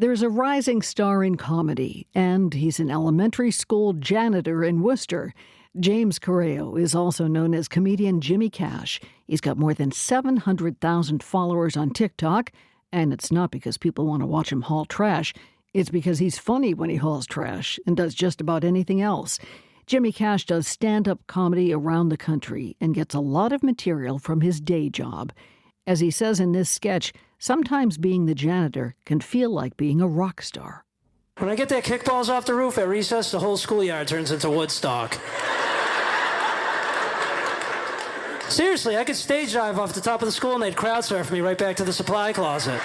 There's a rising star in comedy, and he's an elementary school janitor in Worcester. James Correo is also known as comedian Jimmy Cash. He's got more than 700,000 followers on TikTok, and it's not because people want to watch him haul trash. It's because he's funny when he hauls trash and does just about anything else. Jimmy Cash does stand-up comedy around the country and gets a lot of material from his day job. As he says in this sketch, sometimes being the janitor can feel like being a rock star. When I get that kickballs off the roof at recess, the whole schoolyard turns into Woodstock. Seriously, I could stage dive off the top of the school and they'd crowd surf me right back to the supply closet.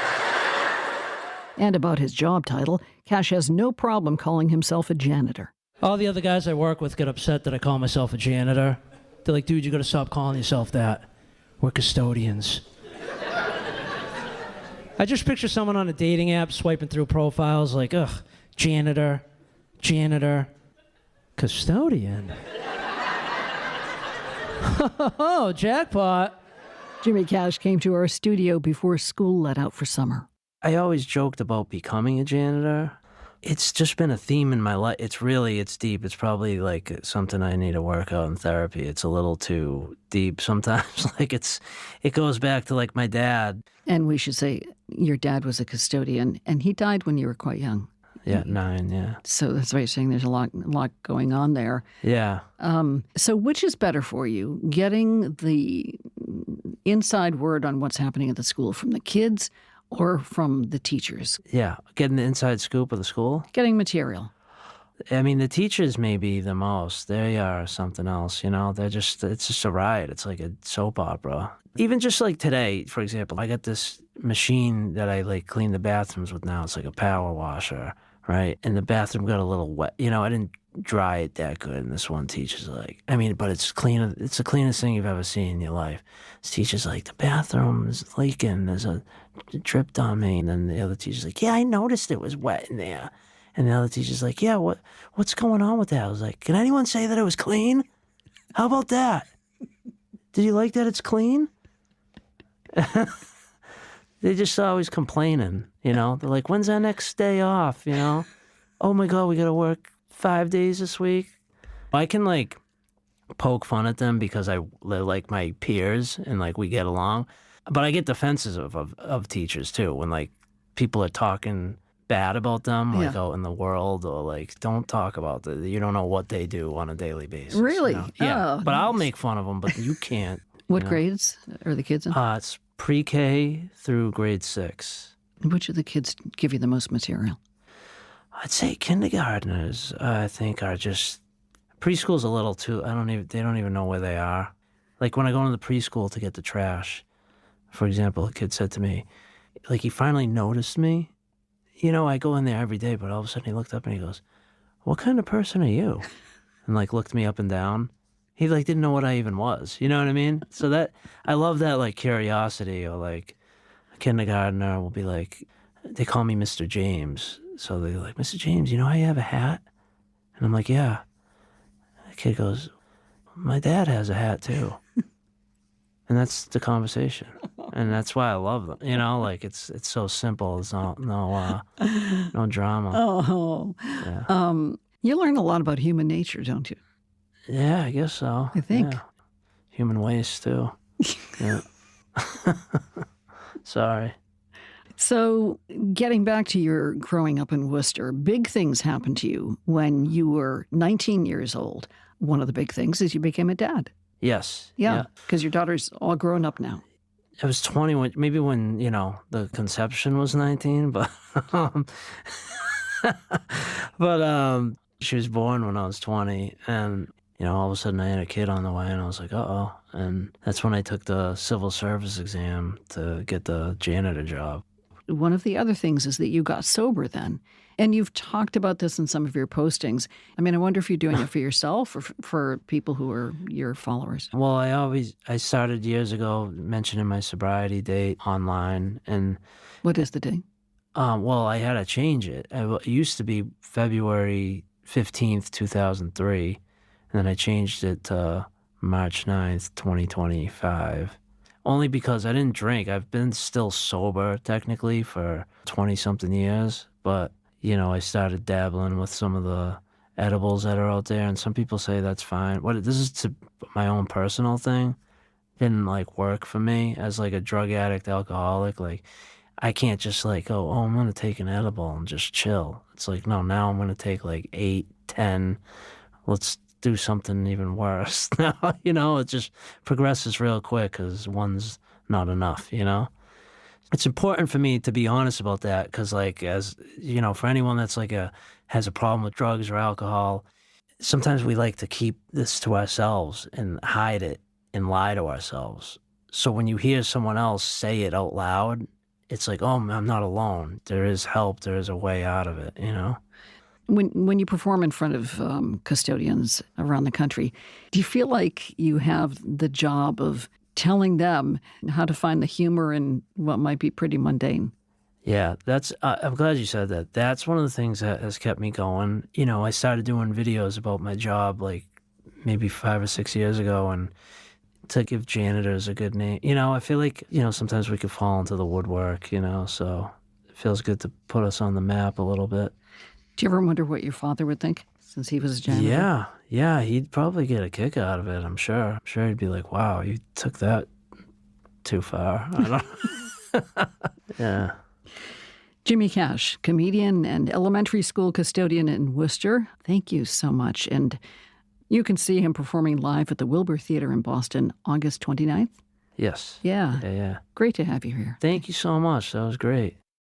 And about his job title, Cash has no problem calling himself a janitor. All the other guys I work with get upset that I call myself a janitor. They're like, dude, you gotta stop calling yourself that. We're custodians. I just picture someone on a dating app swiping through profiles like, ugh, janitor, custodian. Oh, jackpot. Jimmy Cash came to our studio before school let out for summer. I always joked about becoming a janitor. It's just been a theme in my life. It's deep. It's probably like something I need to work out in therapy. It's a little too deep sometimes. It goes back to like my dad. And we should say your dad was a custodian, and he died when you were quite young. Yeah, 9, yeah. So that's why you're saying there's a lot going on there. Yeah. So which is better for you, getting the inside word on what's happening at the school from the kids or from the teachers? Yeah, getting the inside scoop of the school. Getting material. I mean, the teachers may be the most. They are something else, it's just a riot. It's like a soap opera. Even just like today, for example, I got this machine that I like clean the bathrooms with now. It's like a power washer, right? And the bathroom got a little wet. I didn't dry it that good. And this one teacher's like, but it's clean. It's the cleanest thing you've ever seen in your life. This teacher's like, the bathroom is leaking. There's a dripped on me. And then the other teacher's like, yeah, I noticed it was wet in there. And the other teacher's like, yeah, what's going on with that? I was like, can anyone say that it was clean? How about that? Did you like that it's clean? They just always complaining, They're like, when's our next day off, Oh my God, we got to work 5 days this week. I can like poke fun at them because they're like my peers and like we get along. But I get defenses of teachers too when like people are talking bad about them, like out in the world, or like don't talk about that. You don't know what they do on a daily basis. Really? Yeah. Oh, but I'll make fun of them, but you can't. What grades are the kids in? It's pre-K through grade 6. Which of the kids give you the most material? I'd say kindergartners, I think, are just... Preschool's a little too... They don't even know where they are. Like when I go into the preschool to get the trash, for example, a kid said to me, like he finally noticed me. I go in there every day, but all of a sudden he looked up and he goes, what kind of person are you? And like looked me up and down. He like didn't know what I even was. You know what I mean? So that, I love that like curiosity. Or like a kindergartner will be like, they call me Mr. James. So they're like, Mr. James, you know how you have a hat? And I'm like, yeah. The kid goes, my dad has a hat too. And that's the conversation. And that's why I love them. Like it's so simple. It's no drama. Oh. Yeah. You learn a lot about human nature, don't you? Yeah, I guess so. I think. Yeah. Human waste too. Yeah. Sorry. So getting back to your growing up in Worcester, big things happened to you when you were 19 years old. One of the big things is you became a dad. Yes. Yeah, because your daughter's all grown up now. I was 20 maybe when, the conception was 19, but she was born when I was 20, and, all of a sudden I had a kid on the way, and I was like, uh-oh. And that's when I took the civil service exam to get the janitor job. One of the other things is that you got sober then. And you've talked about this in some of your postings. I wonder if you're doing it for yourself or for people who are your followers. Well, I started years ago mentioning my sobriety date online. And what is the date? Well, I had to change it. It used to be February 15th, 2003. And then I changed it to March 9th, 2025. Only because I didn't drink. I've been still sober technically for 20-something years. but, I started dabbling with some of the edibles that are out there, and some people say that's fine. This is to my own personal thing. Didn't like work for me as like a drug addict, alcoholic. Like I can't just like, oh, I'm going to take an edible and just chill. It's like, no, now I'm going to take like 8, 10. Let's do something even worse. Now, it just progresses real quick because one's not enough, It's important for me to be honest about that because like, as for anyone that's like has a problem with drugs or alcohol, sometimes we like to keep this to ourselves and hide it and lie to ourselves. So when you hear someone else say it out loud, it's like, oh, I'm not alone. There is help. There is a way out of it, When you perform in front of custodians around the country, do you feel like you have the job of telling them how to find the humor in what might be pretty mundane? Yeah, I'm glad you said that. That's one of the things that has kept me going. I started doing videos about my job like maybe 5 or 6 years ago, and to give janitors a good name. I feel like, sometimes we could fall into the woodwork, so it feels good to put us on the map a little bit. Do you ever wonder what your father would think since he was a janitor? Yeah, he'd probably get a kick out of it, I'm sure. I'm sure he'd be like, wow, you took that too far. I don't Yeah. Jimmy Cash, comedian and elementary school custodian in Worcester, thank you so much. And you can see him performing live at the WBUR Theater in Boston, August 29th. Yes. Yeah. Yeah. Great to have you here. Thank you so much. That was great.